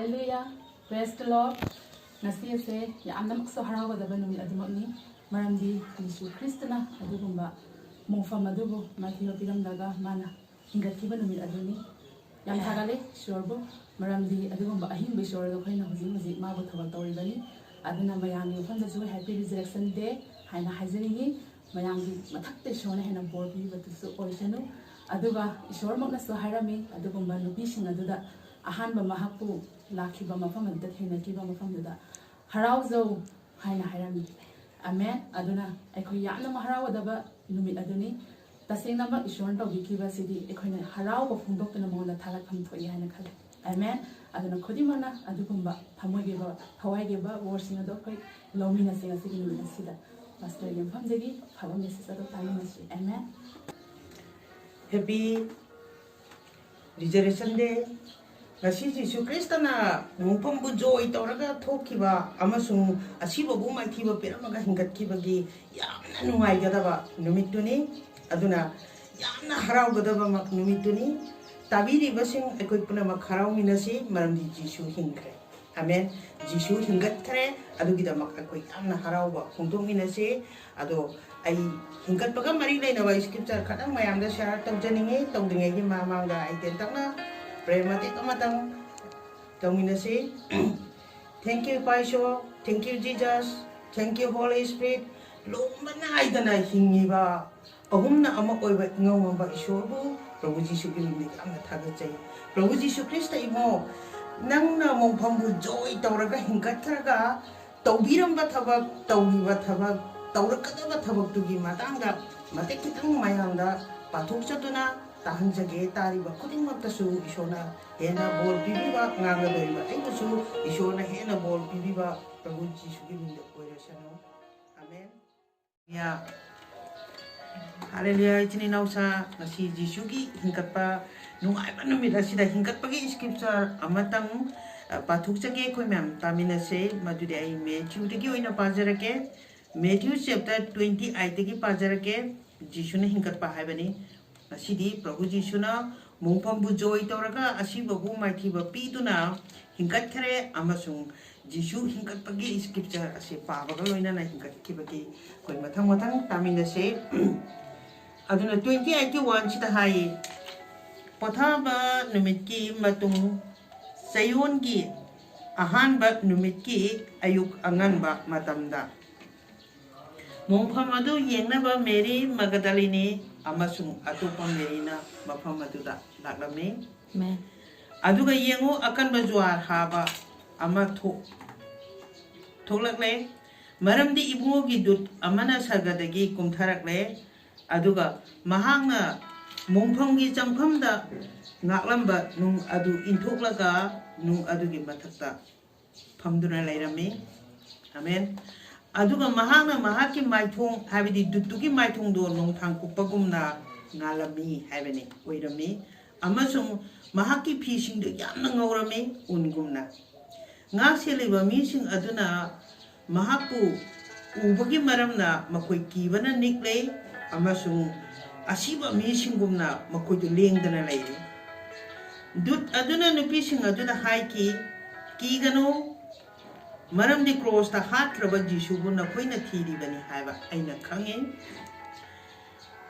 Hallelujah. Praise the Lord. Ngasi ase yamna makso harawadaba numit adumakni maramdi Yesu Kristna adugumba mofam adubu mathiyo piramdaga mana hingatkiba numit aduni yam thagale shorbu maramdi adugumba ahimbe shorga khoina huji mabu thawal tawribani aduna mayami mafamdasu happy resurrection day haina hajeringi mayamdi mathakte shona hena bor pibatusu orisanu aduga ishor maknasu harami adugumba nupising aduda ahanba mahakpu lakhiba mafam adda thena mafam duda harauzo haina harami amen aduna ekhoi yamna maharawadaba numit aduni tasengna ba ishor tawbikiba sidi ekhoina harauba phungdoktana monda thalakham thoi haina khale amen aduna khodimana adugumba thamoigeba thawaigebba worsing ado khoi lomina singa sigi numit sida pastor yam famjegi phaba message ado taimasi amen. Happy Resurrection Day. Ngasi Jesu Kristna mungpambu joy tawraga thokiba amasung asibabu maithiba peramaga hingatkibagi yamna nungaigadaba numituni aduna yamna haraugadaba mak numituni tabiribasing ekoi punamak harauminasi maramdi Jesu hingkre amen Jesu hingatkre adugidamak ekoi yamna harauba hungtongminasi ado ai hingatpaga mari leina ba scripture kadang mayamda share tawjaninge tawdingegi mamanga ai tentakna Prematik amatang tawminasi. Thank you Paisho, thank you Jesus, thank you Holy Spirit. Lumana idana hingiba ahumna ama oiba ngawamba isorbu Prabhu Jisu Kristi amna thagachai. Prabhu Jisu Kristi imo nangna mongphambu joy tawraga hingatraga tawbiramba thabak tawbiba thabak tawrakadaba thabak tugi matanga matek kitang mayamda pathokchaduna tahanjage tariba khudingmaktasu ishona hena bol pibiba ngangaloiba ainasu ishona hena bol pibiba Prabhu Jisu ki minda oirasano amen ya hallelujah itini nausa ngasi Jisu ki hingkatpa nungaiba numit asida hingkatpagi scripture amatang pathokjage khoi mem taminase madude ai Matthew degi oina pajarake Matthew chapter 28 degi pajarake Jisu ne hingkatpa haibani Asidi Prabhu Jisuna mungpambu joy tawraga asibabu maithiba piduna hingkatkare amasung Jisu hingkatpagi scripture ase pabaga loina na hingkatkibagi koi mathang taminase aduna 2081 sida hai pothaba numitki matung sayongi ahanba numitki ayuk anganba matamda mungpham adu yengnaba Mary Magdalene amasung atopa Marina mafam aduda laklame amen aduga yengo akan bajuar haba ama thoklakle maramdi ibungogi dut amana sagadagi kumtharakle aduga mahangna mungphamgi chamkhamda ngaklamba nung adu inthoklaga nung adugi mathakta phamduna lairame amen aduga mahangna mahaki maithong habidi dutugi maithong do nong thangkupagumna ngalami habani oirami amasung mahaki phising do yamna ngorami ungumna nga seliba mising aduna mahaku ubagi maramna makoi kibana nikle amasung asiba misingumna makoi do lengdana lairi dut aduna nupising aduna haiki kigano Maramdi cross ta hatraba Jisu bu na khoina thiri bani haiba aina khange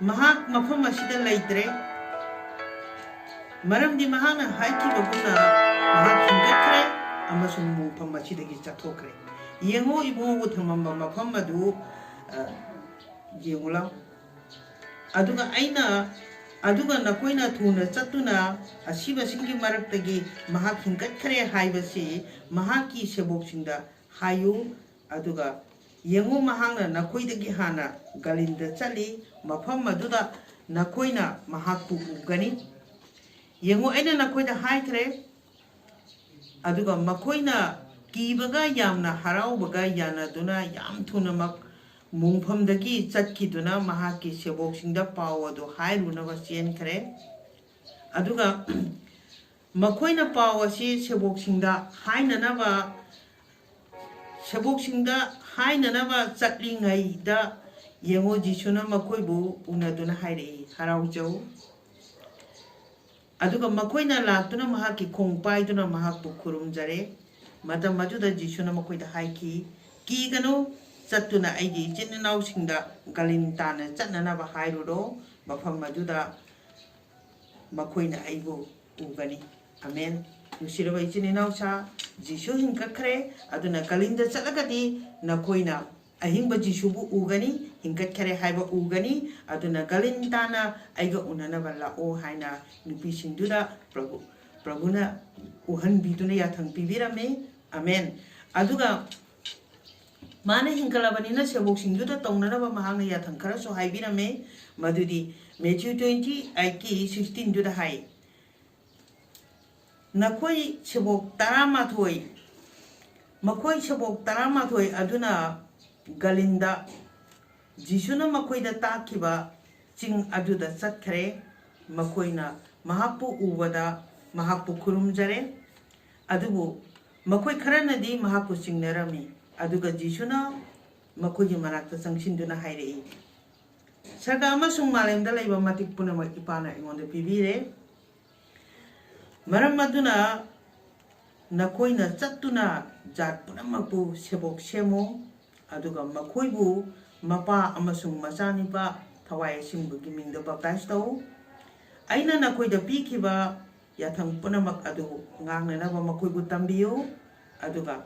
mahak mafam asida laitre maramdi mahana haiki baguna mahak hingatre amasung mufam asida gi chathokre yengo ibungo thamamba mafam adu yengula aduga aina aduga nakoina thuna chatuna asiba singi maraktagi mahak hingatre haibasi mahaki seboksinda hayu aduga yengo mahangna nakoidagi hana galinda chali mafam maduda nakoina mahakpu ugani yengo aina nakoida haikre aduga makoina kibaga yamna haraubaga yana duna yam thuna mak mungphamdagi chatkiduna mahaki seboksingda pawado hairunaba chenkre aduga makoina pawasi seboksingda hainanaba Saboksinda hainanaba chatlingaida yengo Jisuna makoibu unaduna haire haraujau aduga makoina laktuna mahaki khongpaiduna mahakpu khurumjare matam majuda jisuna makoida haiki ki gano chattuna aigi chinnaw singda galin tana chatnana ba hairuro mafam majuda makoina aibu ugani amen nusiraba chinnaw sa jisu hinkakre aduna galinda chatlagadi nakoina ahingba jisubu ugani hinkatkare haiba ugani aduna galin tana aiga unana bala o haina nupi singduda prabhuna uhan biduna yathang pibirame amen aduga mana hinkalabani sebok singduda tongnana ba mahangna yathang khara so haibirame madudi Matthew 20 aiki 16 duda hai nakoi sebok taramathoi makoi sebok taramathoi aduna galinda jisuna makoida takiba ching aduda chatkare makoina mahakpu ubada mahakpu khurumjare adubu makoi kharanadi mahakpu chingnerami aduga jisuna makoigi manakta changsinduna hairei sarga amasung malemda laiba matik punamak ipana ingonda pibire maram aduna nakoina chattuna jat punamakpu sebok semo aduga makoibu mapa amasung machanipa thawai singbugi mingda baptize tau aina nakoida pikiba yathang punamak adu ngangnanaba makoibu tambiyo aduga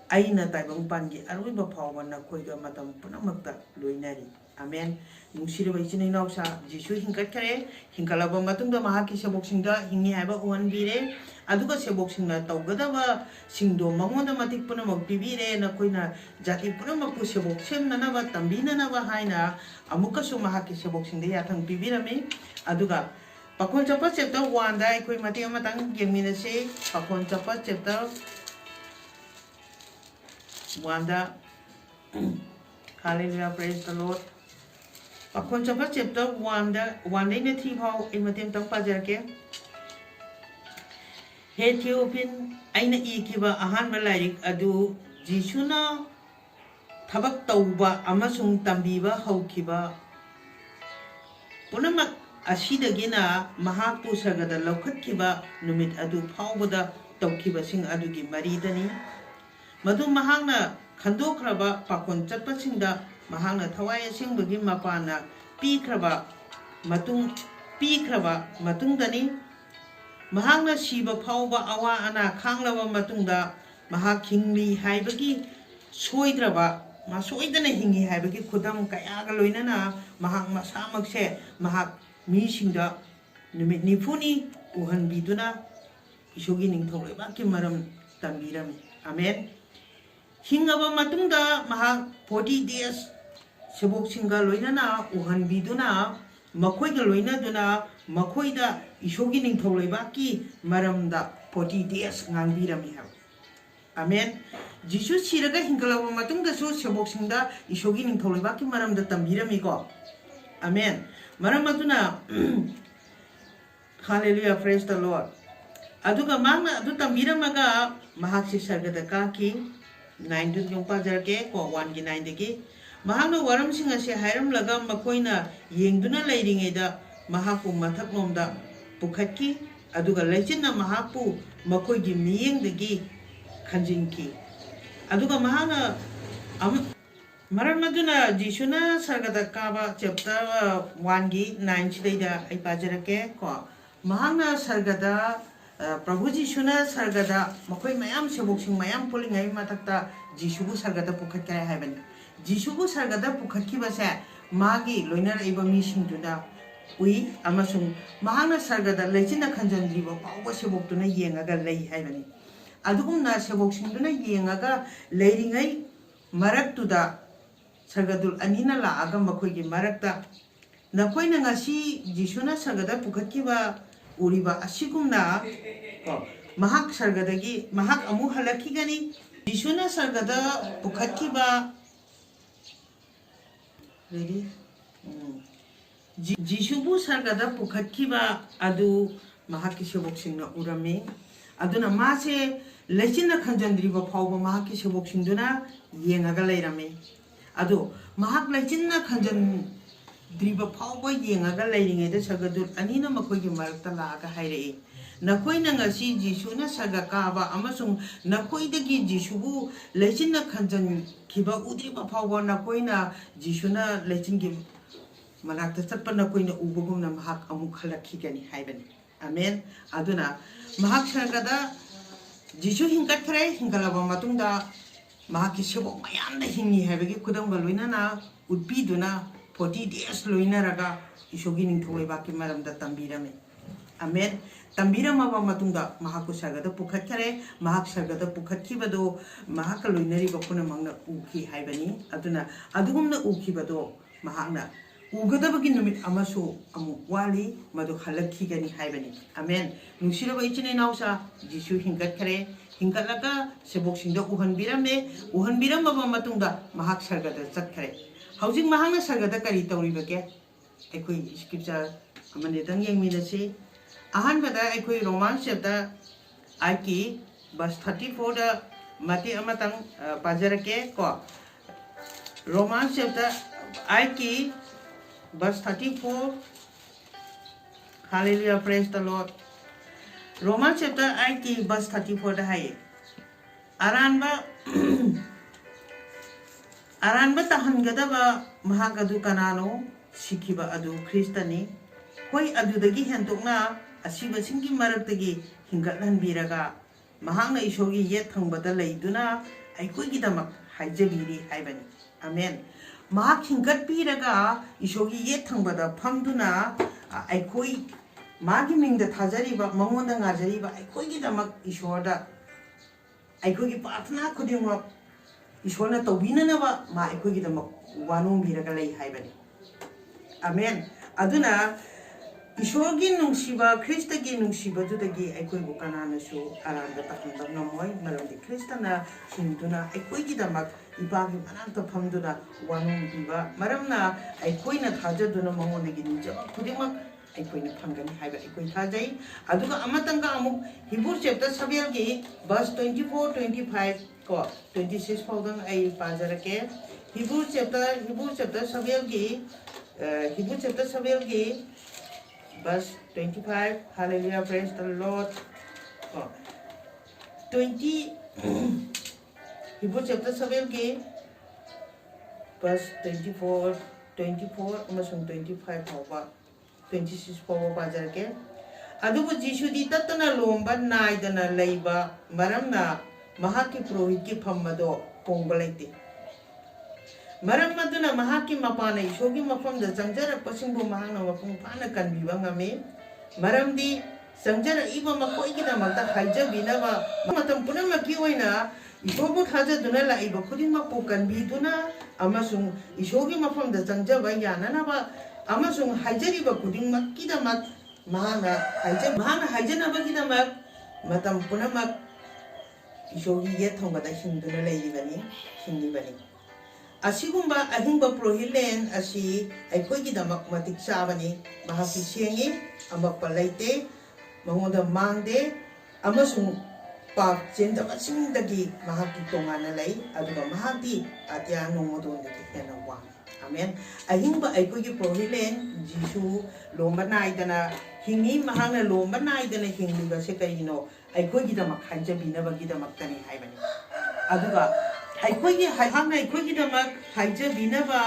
aina taibang pangi aruiba phawba nakoiga matam punamakta loinari amen nungsiraba ichini nausa jisu hingkatkare hingkalaba matungda mahaki sebok singda hingi haiba uhanbire aduga sebok singna tawgadaba singdo mangonda matik punamak pibire nakoina jati punamakpu sebok semnanaba tambinanaba haina amukasu mahaki sebok singda yathang pibirame aduga pakon chapa chapter 1 da aikoi mati amatang yengminase pakon chapa chapter 1 da hallelujah praise the lord pakon chapa chapter 1 da 1 dai ne thi phau ai matem tang pajarke he theopin aina ikiba ahanba lairik adu jisuna thabak tauba amasung tambiba haukiba punamak asidagina mahakpu sagada laukhatkiba numit adu phawbada tawkiba sing adugi maridani madu mahangna khandokraba pakon chatpa singda mahangna thawai singbagi mapana pikraba matungdani mahangna siba phawba awa ana khanglaba matungda mahak hingli haibagi soidraba ma soidana hingi haibagi khudam kayaga loinana mahak masamakse mahak mi singda numit nifuni uhan biduna isogi ningthole baki maram tambirami amen hingaba matungda mahak 40 days sebok singa loinana uhan biduna makoiga loinaduna makoida isogi ningthole baki maramda 40 days ngangbirami ha amen jisu siraga hingalaba matungda su sebok singda isogi ningthole baki maramda tambirami ko amen maram aduna hallelujah praise the lord aduga mangna adu tambiramaga mahak sargada kaki 9 du yongpa jarke ko 1 gi 9 degi mahakna waram singa se hairam laga makoina yengduna leiringeda mahapu mathaklomda pukhatki aduga leichinna mahapu makoigi miyengdagi khanjinki aduga mahana Maramaduna Jisuna Sargada Kaba chapter 1 gi 9 chida ai pajarake ko mahangna sargada Prabhu Jisuna sargada makoi mayam seboksing mayam pulingai matakta Jisubu sargada pukhat kare haibani Jisubu sargada pukhat ki basa magi loinar iba mishing tuna ui amasung mahangna sargada lechina khanjandriba pawba seboktuna yengaga lei haibani adugumna seboksing tuna yengaga leiringai maraktuda sargadul anina la aga makoigi marakta nakoina ngasi jisuna sargada pukhatkiba uriba asigumna mahak sargadagi mahak amu halaki gani jisuna sargada pukhatkiba ready jisubu sargada pukhatkiba adu mahaki seboksingna urame aduna mase lechina khanjandriba phawba mahaki seboksingduna yengaga leirame ado mahak lechina khanjan ꯗ꯭ꯔꯤꯕ ꯐꯥꯎꯕ ꯌꯦꯡꯉꯒ ꯂꯩꯔꯤꯉꯩꯗ ꯁꯒꯗꯨꯠ ꯑꯅꯤꯅ ꯃꯈꯣꯏꯒꯤ ꯃꯔꯛꯇ ꯂꯥꯛꯑꯒ ꯍꯥꯏꯔꯛꯏ ꯅꯈꯣꯏꯅ ꯉꯁꯤ ꯖꯤꯁꯨꯅ ꯁꯒ ꯀꯥꯕ ꯑꯃꯁꯨꯡ ꯅꯈꯣꯏꯗꯒꯤ ꯖꯤꯁꯨꯕꯨ ꯂꯩꯆꯤꯟꯅ ꯈꯟꯖꯟꯈꯤꯕ ꯎꯗ꯭ꯔꯤꯕ ꯐꯥꯎꯕ ꯅꯈꯣꯏꯅ ꯖꯤꯁꯨꯅ ꯂꯩꯆꯤꯟꯒꯤ ꯃꯅꯥꯛꯇ ꯆꯠꯄ ꯅꯈꯣꯏꯅ ꯎꯕꯒꯨꯝꯅ ꯃꯍꯥꯛ ꯑꯃꯨꯛ ꯍꯜꯂꯛꯈꯤꯒꯅꯤ ꯍꯥꯏꯕꯅꯤ ꯑꯃꯦꯟ ꯑꯗꯨꯅ ꯃꯍꯥꯛ ꯁꯔꯒꯗ ꯖꯤꯁꯨ ꯍꯤꯡꯒꯠꯈ꯭ꯔꯦ ꯍꯤꯡꯒꯠꯂꯕ ꯃꯇꯨꯡꯗ ꯃꯍꯥꯛꯀꯤ ꯁꯦꯕꯣꯛ ꯃꯌꯥꯝꯗ ꯍꯤꯡꯉꯤ ꯍꯥꯏꯕꯒꯤ ꯈꯨꯗꯝꯒ ꯂꯣꯏꯅꯅ ꯎꯠꯄꯤꯗꯨꯅ 40 days ꯂꯣꯏꯅꯔꯒ ꯏꯁꯣꯔꯒꯤ ꯅꯤꯡꯊꯧ ꯂꯩꯕꯥꯛꯀꯤ ꯃꯔꯝꯗ ꯇꯝꯕꯤꯔꯝꯃꯤ ꯑꯃꯦꯟ ꯇꯝꯕꯤꯔꯝꯃꯕ ꯃꯇꯨꯡꯗ ꯃꯍꯥꯛꯄꯨ ꯁꯔꯒꯗ ꯄꯨꯈꯠꯈ꯭ꯔꯦ ꯃꯍꯥꯛ ꯁꯔꯒꯗ ꯄꯨꯈꯠꯈꯤꯕꯗꯣ ꯃꯍꯥꯛꯀ ꯂꯣꯏꯅꯔꯤꯕ ꯄꯨꯝꯅꯃꯛꯅ ꯎꯈꯤ ꯍꯥꯏꯕꯅꯤ ꯑꯗꯨꯅ ꯑꯗꯨꯒꯨꯝꯅ ꯎꯈꯤꯕꯗꯣ ꯃꯍꯥꯛꯅ ꯎꯒꯗꯕꯒꯤ ꯅꯨꯃꯤꯠ ꯑꯃꯁꯨ ꯑꯃꯨꯛ ꯋꯥꯠꯂꯤ ꯃꯗꯨ ꯍꯜꯂꯛꯈꯤꯒꯅꯤ ꯍꯥꯏꯕꯅꯤ ꯑꯃꯦꯟ ꯅꯨꯡꯁꯤꯔꯕ ꯏꯆꯤꯟ ꯏꯅꯥꯎꯁꯥ ꯖꯤꯁꯨ ꯍꯤꯡꯒꯠꯈ꯭ꯔꯦ ꯍꯤꯡꯒꯠꯂꯒ ꯁꯦꯕꯣꯛꯁꯤꯡꯗ ꯎꯍꯟꯕꯤꯔꯝꯃꯦ ꯎꯍꯟꯕꯤꯔꯝꯃꯕ ꯃꯇꯨꯡꯗ ꯃꯍꯥꯛ ꯁꯔꯒꯗ ꯆꯠꯈ꯭ꯔꯦ ꯍꯧꯖꯤꯛ ꯃꯍꯥꯛꯅ ꯁꯔꯒꯗ ꯀꯔꯤ ꯇꯧꯔꯤꯕꯒꯦ ꯑꯩꯈꯣꯏ ꯁ꯭ꯀ꯭ꯔꯤꯞꯆꯔ ꯑꯃꯅꯤꯗꯪ ꯌꯦꯡꯃꯤꯟꯅꯁꯤ ꯑꯍꯥꯟꯕꯗ ꯑꯩꯈꯣꯏ ꯔꯣꯃꯥꯟ ꯆꯦꯞꯇꯔ 8ꯀꯤ ꯚꯔꯁ 34ꯗ ꯃꯇꯦꯛ ꯑꯃꯇꯪ ꯄꯥꯖꯔꯛꯀꯦ ꯀꯣ Roman chapter 8ꯀꯤ verse 34 hallelujah praise the lord Romans chapter 8 ki verse 34 da hai aranba tahangadaba mahagadu kanano sikiba adu kristani hoi adudagi hendokna asiba singi maraktagi hingatlan biraga mahangna isogi yet thangbada leiduna aikoi damak haijabiri haibani amen ꯃꯍꯥꯛ ꯍꯤꯡꯒꯠꯄꯤꯔꯒ ꯏꯁꯣꯔꯒꯤ ꯌꯦꯠ ꯊꯪꯕꯗ ꯐꯝꯗꯨꯅ ꯑꯩꯈꯣꯏ ꯃꯥꯒꯤ ꯃꯤꯡꯗ ꯊꯥꯖꯔꯤꯕ ꯃꯉꯣꯟꯗ ꯉꯥꯖꯔꯤꯕ ꯑꯩꯈꯣꯏꯒꯤꯗꯃꯛ ꯏꯁꯣꯔꯗ ꯑꯩꯈꯣꯏꯒꯤ ꯄ꯭ꯔꯥꯊꯅꯥ ꯈꯨꯗꯤꯡꯃꯛ ꯏꯁꯣꯔꯅ ꯇꯧꯕꯤꯅꯅꯕ ꯃꯥ ꯑꯩꯈꯣꯏꯒꯤꯗꯃꯛ ꯋꯥꯅꯣꯝꯕꯤꯔꯒ ꯂꯩ ꯍꯥꯏꯕꯅꯤ ꯑꯃꯦꯟ ꯑꯗꯨꯅ ꯏꯁꯣꯔꯒꯤ ꯅꯨꯡꯁꯤꯕ ꯈ꯭ꯔꯤꯁꯇꯒꯤ ꯅꯨꯡꯁꯤꯕꯗꯨꯗꯒꯤ ꯑꯩꯈꯣꯏꯕꯨ ꯀꯅꯥꯅꯁꯨ ꯑꯔꯥꯟꯕ ꯇꯥꯍꯟꯕ ꯉꯝꯃꯣꯏ ꯃꯔꯝꯗꯤ ꯈ꯭ꯔꯤꯁꯇꯅ ꯍꯤꯡꯗꯨꯅ ꯑꯩꯈꯣꯏꯒꯤꯗꯃꯛ ꯏꯄꯥꯒꯤ ꯃꯅꯥꯛꯇ ꯐꯝꯗꯨꯅ ꯋꯥꯅꯣꯝ ꯄꯤꯕ ꯃꯔꯝꯅ ꯑꯩꯈꯣꯏꯅ ꯊꯥꯖꯗꯨꯅ ꯃꯉꯣꯟꯗꯒꯤ ꯅꯤꯖꯕ ꯈꯨꯗꯤꯡꯃꯛ ꯑꯩꯈꯣꯏꯅ ꯐꯪꯒꯅꯤ ꯍꯥꯏꯕ ꯑꯩꯈꯣꯏ ꯊꯥꯖꯩ ꯑꯗꯨꯒ ꯑꯃꯇꯪꯒ ꯑꯃꯨꯛ ꯍꯤꯕ꯭ꯔꯨ ꯆꯦꯞꯇꯔ 7ꯒꯤ verse 24 25 ꯀꯣ 26 ꯐꯥꯎꯗꯪ ꯑꯩ ꯄꯥꯖꯔꯛꯀꯦ Hebrew chapter 7ꯒꯤ verse 25 hallelujah praise the lord 20 Hebrew chapter 7ꯒꯤ verse 24 ꯑꯃꯁꯨꯡ 25 ꯐꯥꯎꯕ 26 ꯐꯥꯎꯕ ꯄꯥꯖꯔꯛꯀꯦ ꯑꯗꯨꯕꯨ ꯖꯤꯁꯨꯗꯤ ꯇꯠꯇꯅ ꯂꯣꯝꯕ ꯅꯥꯏꯗꯅ ꯂꯩꯕ ꯃꯔꯝꯅ ꯃꯍꯥꯛꯀꯤ ꯄꯨꯔꯣꯍꯤꯠꯀꯤ ꯐꯝ ꯑꯗꯣ ꯍꯣꯡꯕ ꯂꯩꯇꯦ ꯃꯔꯝ ꯑꯗꯨꯅ ꯃꯍꯥꯛꯀꯤ ꯃꯄꯥꯅ ꯏꯁꯣꯔꯒꯤ ꯃꯐꯝꯗ ꯆꯪꯖꯔꯛꯄꯁꯤꯡꯕꯨ ꯃꯍꯥꯛꯅ ꯃꯄꯨꯡ ꯐꯥꯅ ꯀꯟꯕꯤꯕ ꯉꯝꯃꯤ ꯃꯔꯝꯗꯤ ꯆꯪꯖꯔꯛꯏꯕ ꯃꯈꯣꯏꯒꯤꯗꯃꯛꯇ ꯍꯥꯏꯖꯕꯤꯅꯕ ꯃꯇꯝ ꯄꯨꯝꯅꯃꯛꯀꯤ ꯑꯣꯏꯅ ꯏꯁꯣꯔꯕꯨ ꯊꯥꯖꯗꯨꯅ ꯂꯥꯛꯏꯕ ꯈꯨꯗꯤꯡꯃꯛꯄꯨ ꯀꯟꯕꯤꯗꯨꯅ ꯑꯃꯁꯨꯡ ꯏꯁꯣꯔꯒꯤ ꯃꯐꯝꯗ ꯆꯪꯖꯕ ꯌꯥꯅꯅꯕ ꯑꯃꯁꯨꯡ ꯍꯥꯏꯖꯔꯤꯕ ꯈꯨꯗꯤꯡꯃꯛꯀꯤꯗꯃꯛ ꯃꯍꯥꯛꯅ ꯍꯥꯏꯖꯅꯕꯒꯤꯗꯃꯛ ꯃꯇꯝ ꯄꯨꯝꯅꯃꯛ ꯏꯁꯣꯔꯒꯤ ꯌꯦꯠ ꯊꯪꯕꯗ ꯍꯤꯡꯗꯨꯅ ꯍꯤꯡꯂꯤꯕꯅꯤ ꯑꯁꯤꯒꯨꯝꯕ ꯑꯍꯤꯡꯕ ꯄ꯭ꯔꯣꯍꯤꯠꯂꯦꯟ ꯑꯁꯤ ꯑꯩꯈꯣꯏꯒꯤꯗꯃꯛ ꯃꯇꯤꯛ ꯆꯥꯕꯅꯤ ꯃꯍꯥꯛꯇꯤ ꯁꯦꯡꯉꯤ ꯑꯃꯛꯄ ꯂꯩꯇꯦ ꯃꯉꯣꯟꯗ ꯃꯥꯡꯗꯦ ꯑꯃꯁꯨꯡ ꯄꯥꯞ ꯆꯦꯟꯗꯕꯁꯤꯡꯗꯒꯤ ꯃꯍꯥꯛꯀꯤ ꯇꯣꯉꯥꯟꯅ ꯂꯩ ꯑꯗꯨꯒ ꯃꯍꯥꯛꯇꯤ ꯑꯇꯤꯌꯥ ꯅꯣꯡꯃꯗꯣꯟꯗꯒꯤ ꯍꯦꯟꯅ ꯋꯥꯡꯉꯤ ꯑꯃꯦꯟ ꯑꯍꯤꯡꯕ ꯑꯩꯈꯣꯏꯒꯤ ꯄ꯭ꯔꯣꯍꯤꯠꯂꯦꯟ ꯖꯤꯁꯨ ꯂꯣꯝꯕ ꯅꯥꯏꯗꯅ ꯍꯤꯡꯉꯤ ꯃꯍꯥꯛꯅ ꯂꯣꯝꯕ ꯅꯥꯏꯗꯅ ꯍꯤꯡꯂꯤꯕꯁꯦ ꯀꯔꯤꯒꯤꯅꯣ ꯑꯩꯈꯣꯏꯒꯤꯗꯃꯛ ꯍꯥꯏꯖꯕꯤꯅꯕꯒꯤꯗꯃꯛꯇꯅꯤ ꯍꯥꯏꯕꯅꯤ ꯑꯗꯨꯒ ꯃꯍꯥꯛꯅ ꯑꯩꯈꯣꯏꯒꯤꯗꯃꯛ ꯍꯥꯏꯖꯕꯤꯅꯕ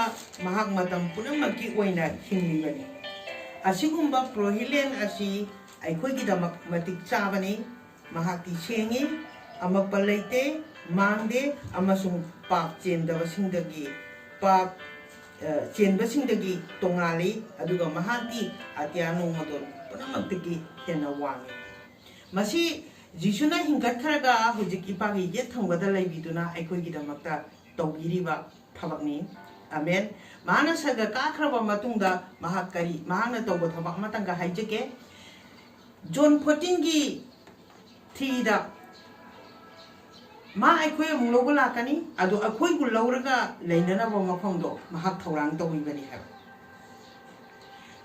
ꯃꯍꯥꯛ ꯃꯇꯝ ꯄꯨꯝꯅꯃꯛꯀꯤ ꯑꯣꯏꯅ ꯍꯤꯡꯂꯤꯕꯅꯤ ꯑꯁꯤꯒꯨꯝꯕ ꯄ꯭ꯔꯣꯍꯤꯠꯂꯦꯟ ꯑꯁꯤ ꯑꯩꯈꯣꯏꯒꯤꯗꯃꯛ ꯃꯇꯤꯛ ꯆꯥꯕꯅꯤ ꯃꯍꯥꯛꯇꯤ ꯁꯦꯡꯉꯤ ꯑꯃꯛꯄ ꯂꯩꯇꯦ ꯃꯥꯡꯗꯦ ꯑꯃꯁꯨꯡ ꯄꯥꯞ ꯆꯦꯟꯕꯁꯤꯡꯗꯒꯤ ꯇꯣꯉꯥꯜꯂꯤ ꯑꯗꯨꯒ ꯃꯍꯥꯛꯇꯤ ꯑꯇꯤꯌꯥ ꯅꯣꯡꯃꯗꯣꯟ ꯄꯨꯝꯅꯃꯛꯇꯒꯤ ꯍꯦꯟꯅ ꯋꯥꯡꯉꯤ ꯃꯁꯤ ꯖꯤꯁꯨꯅ ꯍꯤꯡꯒꯠꯈ꯭ꯔꯒ ꯍꯧꯖꯤꯛ ꯏꯄꯥꯒꯤ ꯌꯦꯠ ꯊꯪꯕꯗ ꯂꯩꯕꯤꯗꯨꯅ ꯑꯩꯈꯣꯏꯒꯤꯗꯃꯛꯇ ꯇꯧꯕꯤꯔꯤꯕ ꯊꯕꯛꯅꯤ ꯑꯃꯦꯟ ꯃꯍꯥꯛꯅ ꯁꯔꯒ ꯀꯥꯈ꯭ꯔꯕ ꯃꯇꯨꯡꯗ ꯃꯍꯥꯛꯅ ꯇꯧꯕ ꯊꯕꯛ ꯑꯃꯇꯪꯒ ꯍꯥꯏꯖꯒꯦ ꯖꯣꯟ 14ꯒꯤ 3ꯗ ꯃꯥ ꯑꯩꯈꯣꯏ ꯑꯃꯨꯛ ꯂꯧꯕ ꯂꯥꯛꯀꯅꯤ ꯑꯗꯣ ꯑꯩꯈꯣꯏꯕꯨ ꯂꯧꯔꯒ ꯂꯩꯅꯅꯕ ꯃꯐꯝꯗꯣ ꯃꯍꯥꯛ ꯊꯧꯔꯥꯡ ꯇꯧꯔꯤꯕꯅꯤ ꯍꯥꯏꯕ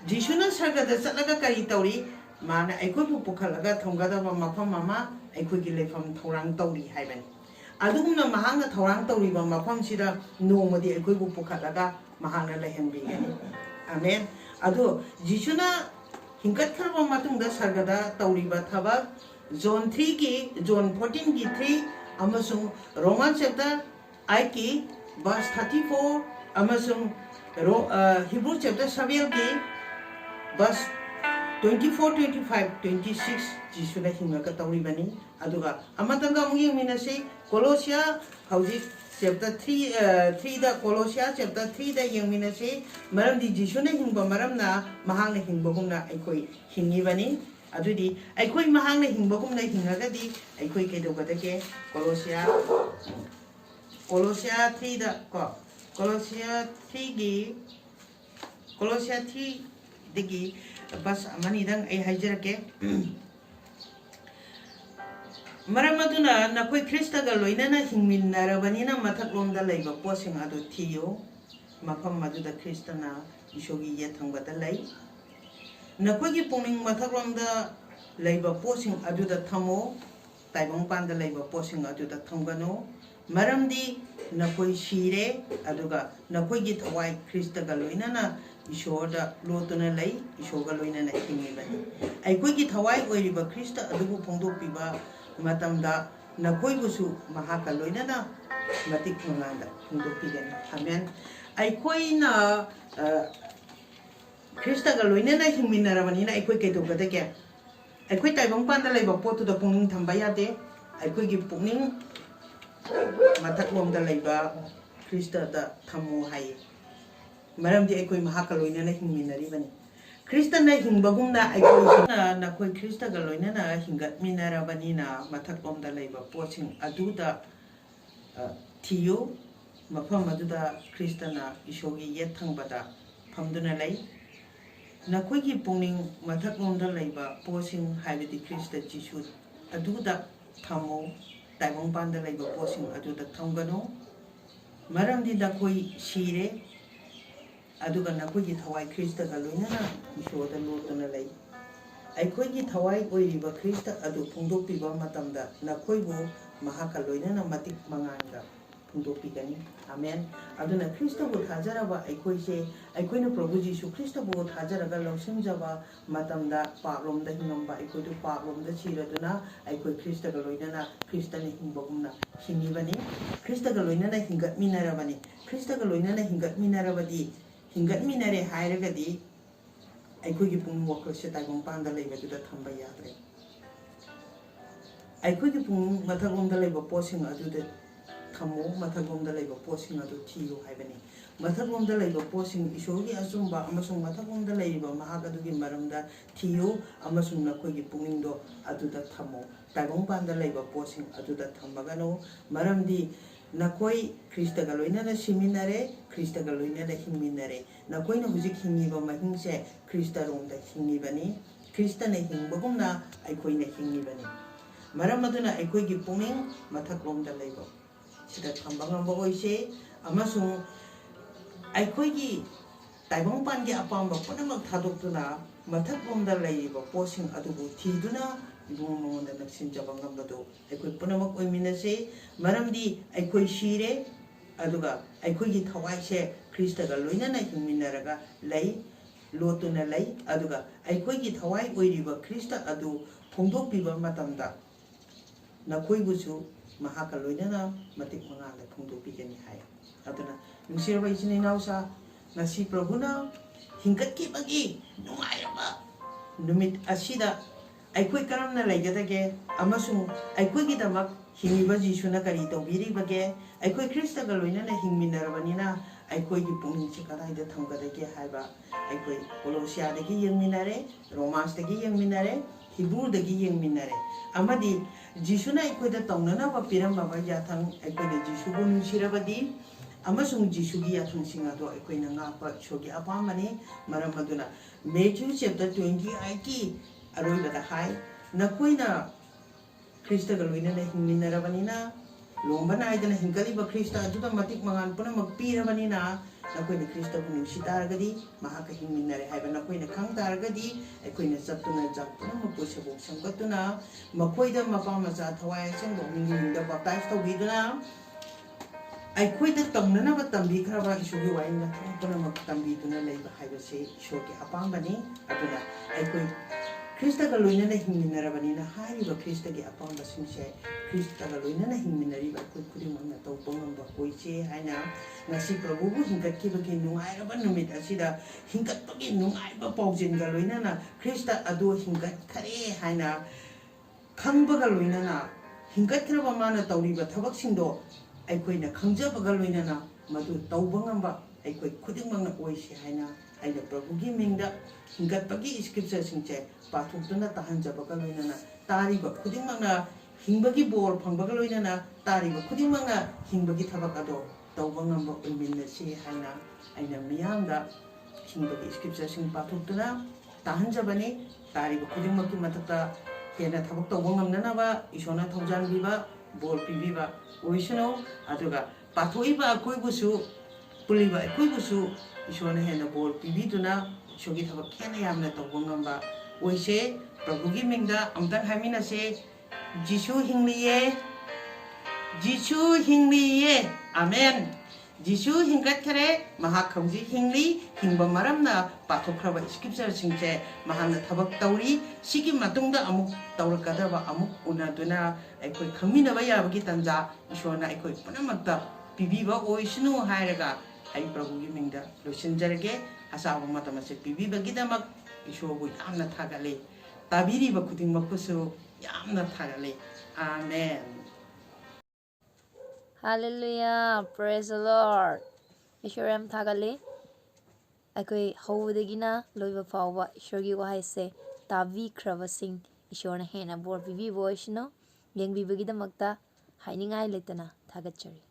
ꯖꯤꯁꯨꯅ ꯁꯔꯒꯗ ꯆꯠꯂꯒ ꯀꯔꯤ ꯇꯧꯔꯤ ꯃꯥꯅ ꯑꯩꯈꯣꯏꯕꯨ ꯄꯨꯈꯠꯂꯒ ꯊꯝꯒꯗꯕ ꯃꯐꯝ ꯑꯃ ꯑꯩꯈꯣꯏꯒꯤ ꯂꯩꯐꯝ ꯊꯧꯔꯥꯡ ꯇꯧꯔꯤ ꯍꯥꯏꯕꯅꯤ ꯑꯗꯨꯒꯨꯝꯅ ꯃꯍꯥꯛꯅ ꯊꯧꯔꯥꯡ ꯇꯧꯔꯤꯕ ꯃꯐꯝꯁꯤꯗ ꯅꯣꯡꯃꯗꯤ ꯑꯩꯈꯣꯏꯕꯨ ꯄꯨꯈꯠꯂꯒ ꯃꯍꯥꯛꯅ ꯂꯩꯍꯟꯕꯤꯒꯅꯤ Amen. Ado Jisuna hingkat kharba matungda sargada tauriba thabak John 3 ki John 14 ki 3 amasung Roman chapter 8 ki verse 34 amasung Hebrew chapter 7 ki verse 24, 25, 26 Jisuna hingaka tauribani aduga amatanga mungi minase Colossia hauji chapter 3 da Colossia chapter 3 da yang minase maram di Jisuna hingba maram na mahang na hingba gumna aikoi hingibani adudi aikoi mahang na hingba gumna hingaga di aikoi kedo badake Colossia 3 da ko Colossia 3 digi bas amani dang ai haijarake Maramaduna nakoi Krista ga loinana hingminnarabanina mathaklomda leiba posing adu thiyo mafam maduda Krista na isogi yathangba lai nakoi gi pungning mathaklomda leiba posing aduda thamo taibong panda leiba posing aduda thangano maramdi nakoi sire aduga nakoi gi thawai Krista ga loinana isoda lotuna lei isoga loinana hingmibani aikoi gi thawai oiriba Krista adubu phongdokpiba matamda nakoibusu mahaka loinana matik manganda hindopigani amen aikoina Krista ga loinana hingminarabanina aikoi kedo gadake aikoi taibang panda leiba potu da pungning thamba yade aikoi gi pungning mataklomda leiba Krista da thamo hai maramdi aikoi mahaka loinana hingminaribani Krista na hingbagumna aikoi nakoi Krista ga loinana hingatminarabanina mathaklomda leiba posing aduda thiyo mafam aduda Krista na isogi yethangbada phamduna lei nakoi gi pungning mathaklomda leiba posing haibidi Krista Jisu aduda thamo taibong panda leiba posing aduda thamgano maramdi nakoi sire aduga nakoi gi thawai Krista ga loinana isoda lotuna lei aikoi gi thawai oiriba Krista adu phongdokpiba matamda nakoi bu mahaka loinana matik manganga phongdokpigani amen aduna Krista bu thajaraba aikoi se aikoina Prabhu Jisu Krista bu thajaraga lawsingjaba matamda paklomda hingamba aikoi du paklomda chiraduna aikoi Krista ga loinana Krista ni hingbagumna hingibani Krista ga loinana hingatminarabani Krista ga loinana hingatminarabadi hingatminare hairagadi aikoi gi pung wakalse taibong panda leibatuda thamba yadre aikoi gi pung mathagomda leiba posing aduda thamo mathagomda leiba posing adu thiyo haibani mathagomda leiba posing isogi asumba amasung mathagomda leiba mahagadugi maramda thiyo amasung nakoi gi pungingdo aduda thamo taibong panda leiba posing aduda thambagano maramdi nakoi Krista ga loinana siminare Krista ga loinana hingminare nakoi na hujik hingiba mahingse Krista romda hingibani Krista na hingbagumna aikoi na hingibani maram aduna aikoi gi punging mathaklomda leiba sida thambangamba oise amasung aikoi gi taibong pangi apamba punamak thadoktuna mathaklomda leiba posing adubu thiduna ibungonda naksinjabangambado aikoi punamak oiminase maramdi aikoi sire aduga aikoi gi thawai se Krista ga loinana hingminaraga lei lotuna lei aduga aikoi gi thawai oiriba Krista adu phongdokpiba matamda nakoi busu mahaka loinana matik mangala phongdokpigani hai aduna nungsirba ichini nausa nasi Prabhuna hingkatkibagi nungairaba numit asida aikoi karamna laigadage amasung aikoi gi damak hingiba Jisuna kari tawbiribage aikoi Krista ga loinana hingminarabanina aikoi gi pungning chi kadaida thamgadage haiba aikoi Colossia dagi yengminare Romans dagi yengminare Hebrew dagi yengminare amadi Jisuna aikoi da tawnana ba piramba ba yathang aikoi da Jisu bu nungsirabadi amasung Jisu gi yathang singado aikoi na ngapa shogi apamani maramaduna Matthew chapter 28 ki aroibada hai nakoina Krista ga loinana hingminarabanina lomba naidana hingkaliba Krista aduda matik mangan punamak pirabanina nakoina Krista bu nungsitaragadii mahaka hingminare haiba nakoina khang taragadi aikoina chaptuna japtuna maposabok samgatuna makoida mapa macha thawai sangbo hingda baptize tawbiduna ꯑꯩꯈꯣꯏꯗ ꯇꯧꯅꯅꯕ ꯇꯝꯕꯤꯈ꯭ꯔꯕ ꯏꯁꯣꯔꯒꯤ ꯋꯥꯔꯤꯅ ꯊꯕꯛ ꯄꯨꯝꯅꯃꯛ ꯇꯝꯕꯤꯗꯨꯅ ꯂꯩꯕ ꯍꯥꯏꯕꯁꯤ ꯏꯁꯣꯔꯒꯤ ꯑꯄꯥꯝꯕꯅꯤ ꯑꯗꯨꯅ ꯑꯩꯈꯣꯏ ꯈ꯭ꯔꯤꯁꯇꯒ ꯂꯣꯏꯅꯅ ꯍꯤꯡꯃꯤꯟꯅꯔꯕꯅꯤꯅ ꯍꯥꯏꯔꯤꯕ ꯈ꯭ꯔꯤꯁꯇꯒꯤ ꯑꯄꯥꯝꯕꯁꯤꯡꯁꯦ ꯈ꯭ꯔꯤꯁꯇꯒ ꯂꯣꯏꯅꯅ ꯍꯤꯡꯃꯤꯟꯅꯔꯤꯕ ꯑꯩꯈꯣꯏ ꯈꯨꯗꯤꯡꯃꯛꯅ ꯇꯧꯕ ꯉꯝꯕ ꯑꯣꯏꯁꯦ ꯍꯥꯏꯅ ꯉꯁꯤ ꯄ꯭ꯔꯚꯨꯕꯨ ꯍꯤꯡꯒꯠꯈꯤꯕꯒꯤ ꯅꯨꯡꯉꯥꯏꯔꯕ ꯅꯨꯃꯤꯠ ꯑꯁꯤꯗ ꯍꯤꯡꯒꯠꯄꯒꯤ ꯅꯨꯡꯉꯥꯏꯕ ꯄꯥꯎꯖꯦꯜꯒ ꯂꯣꯏꯅꯅ ꯈ꯭ꯔꯤꯁꯇ ꯑꯗꯨ ꯍꯤꯡꯒꯠꯈꯔꯦ ꯍꯥꯏꯅ ꯈꯪꯕꯒ ꯂꯣꯏꯅꯅ ꯍꯤꯡꯒꯠꯈ꯭ꯔꯕ ꯃꯥꯅ ꯇꯧꯔꯤꯕ ꯊꯕꯛꯁꯤꯡꯗꯣ ꯑꯩꯈꯣꯏꯅ ꯈꯪꯖꯕꯒ ꯂꯣꯏꯅꯅ ꯃꯗꯨ ꯇꯧꯕ ꯉꯝꯕ ꯑꯩꯈꯣꯏ ꯈꯨꯗꯤꯡꯃꯛꯅ ꯑꯣꯏꯁꯤ ꯍꯥꯏꯅ ꯑꯩꯅ ꯄ꯭ꯔꯚꯨꯒꯤ ꯃꯤꯡꯗ ꯍꯤꯡꯒꯠꯄꯒꯤ ꯏꯁꯀ꯭ꯔꯤꯞꯆꯔꯁꯤꯡꯁꯦ ꯄꯥꯊꯣꯛꯇꯨꯅ ꯇꯥꯍꯟꯖꯕꯒ ꯂꯣꯏꯅꯅ ꯇꯥꯔꯤꯕ ꯈꯨꯗꯤꯡꯃꯛꯅ ꯍꯤꯡꯕꯒꯤ ꯕꯣꯔ ꯐꯪꯕꯒ ꯂꯣꯏꯅꯅ ꯇꯥꯔꯤꯕ ꯈꯨꯗꯤꯡꯃꯛꯅ ꯍꯤꯡꯕꯒꯤ ꯊꯕꯛ ꯑꯗꯣ ꯇꯧꯕ ꯉꯝꯕ ꯑꯣꯏꯃꯤꯟꯅꯁꯤ ꯍꯥꯏꯅ ꯑꯩꯅ ꯃꯤꯌꯥꯝꯗ ꯍꯤꯡꯕꯒꯤ ꯏꯁꯀ꯭ꯔꯤꯞꯆꯔꯁꯤꯡ ꯄꯥꯊꯣꯛꯇꯨꯅ ꯇꯥꯍꯟꯖꯕꯅꯤ ꯇꯥꯔꯤꯕ ꯈꯨꯗꯤꯡꯃꯛꯀꯤ ꯃꯊꯛꯇ ꯍꯦꯟꯅ ꯊꯕꯛ ꯇꯧꯕ ꯉꯝꯅꯅꯕ ꯏꯁꯣꯔꯅ ꯊꯧꯖꯥꯟꯕꯤꯕ ꯕꯣꯔ ꯄꯤꯕꯤꯕ ꯑꯣꯏꯁꯅꯨ ꯑꯗꯨꯒ ꯄꯥꯊꯣꯛꯏꯕ ꯑꯩꯈꯣꯏꯕꯨꯁꯨ ꯄꯨꯜꯂꯤꯕ ꯑꯩꯈꯣꯏꯕꯨꯁꯨ ꯏꯁꯣꯔꯅ ꯍꯦꯟꯅ ꯕꯣꯔ ꯄꯤꯕꯤꯗꯨꯅ ꯏꯁꯣꯔꯒꯤ ꯊꯕꯛ ꯍꯦꯟꯅ ꯌꯥꯝꯅ ꯇꯧꯕ ꯉꯝꯕ ꯑꯣꯏꯁꯦ ꯄ꯭ꯔꯚꯨꯒꯤ ꯃꯤꯡꯗ ꯑꯃꯨꯛꯇꯪ ꯍꯥꯏꯃꯤꯟꯅꯁꯦ ꯖꯤꯁꯨ ꯍꯤꯡꯂꯤꯌꯦ ꯖꯤꯁꯨ ꯍꯤꯡꯂꯤꯌꯦ ꯑꯃꯦꯟ ꯖꯤꯁꯨ ꯍꯤꯡꯒꯠꯈꯔꯦ ꯃꯍꯥꯛ ꯍꯧꯖꯤꯛ ꯍꯤꯡꯂꯤ ꯍꯤꯡꯕ ꯃꯔꯝꯅ ꯄꯥꯊꯣꯛꯈ꯭ꯔꯕ ꯏꯁꯀ꯭ꯔꯤꯞꯆꯔꯁꯤꯡꯁꯦ ꯃꯍꯥꯛꯅ ꯊꯕꯛ ꯇꯧꯔꯤ ꯁꯤꯒꯤ ꯃꯇꯨꯡꯗ ꯑꯃꯨꯛ ꯇꯧꯔꯛꯀꯗꯕ ꯑꯃꯨꯛ ꯎꯅꯗꯨꯅ ꯑꯩꯈꯣꯏ ꯈꯪꯃꯤꯟꯅꯕ ꯌꯥꯕꯒꯤ ꯇꯥꯟꯖꯥ ꯏꯁꯣꯔꯅ ꯑꯩꯈꯣꯏ ꯄꯨꯝꯅꯃꯛꯇ ꯄꯤꯕꯤꯕ ꯑꯣꯏꯁꯅꯨ ꯍꯥꯏꯔꯒ ꯑꯩ ꯄ꯭ꯔꯚꯨꯒꯤ ꯃꯤꯡꯗ ꯂꯣꯏꯁꯤꯟꯖꯔꯒꯦ ꯑꯆꯥꯕ ꯃꯇꯝ ꯑꯁꯤ ꯄꯤꯕꯤꯕꯒꯤꯗꯃꯛ ꯏꯁꯣꯔꯕꯨ ꯌꯥꯝꯅ ꯊꯥꯒꯠꯂꯤ ꯇꯥꯕꯤꯔꯤꯕ ꯈꯨꯗꯤꯡꯃꯛꯄꯨꯁꯨ ꯌꯥꯝꯅ ꯊꯥꯒꯠꯂꯤ ꯑꯥꯃꯦꯟ Hallelujah, praise the Lord. ꯏꯁꯣꯔ ꯌꯥꯝ ꯊꯥꯒꯠꯂꯤ ꯑꯩꯈꯣꯏ ꯍꯧꯕꯗꯒꯤꯅ ꯂꯣꯏꯕ ꯐꯥꯎꯕ ꯏꯁꯣꯔꯒꯤ ꯋꯥꯍꯩꯁꯦ ꯇꯥꯕꯤꯈ꯭ꯔꯕꯁꯤꯡ ꯏꯁꯣꯔꯅ ꯍꯦꯟꯅ ꯕꯣꯔ ꯄꯤꯕꯤꯕ ꯑꯣꯏꯁꯅꯨ ꯌꯦꯡꯕꯤꯕꯒꯤꯗꯃꯛꯇ ꯍꯥꯏꯅꯤꯡꯉꯥꯏ ꯂꯩꯇꯅ ꯊꯥꯒꯠꯆꯔꯤ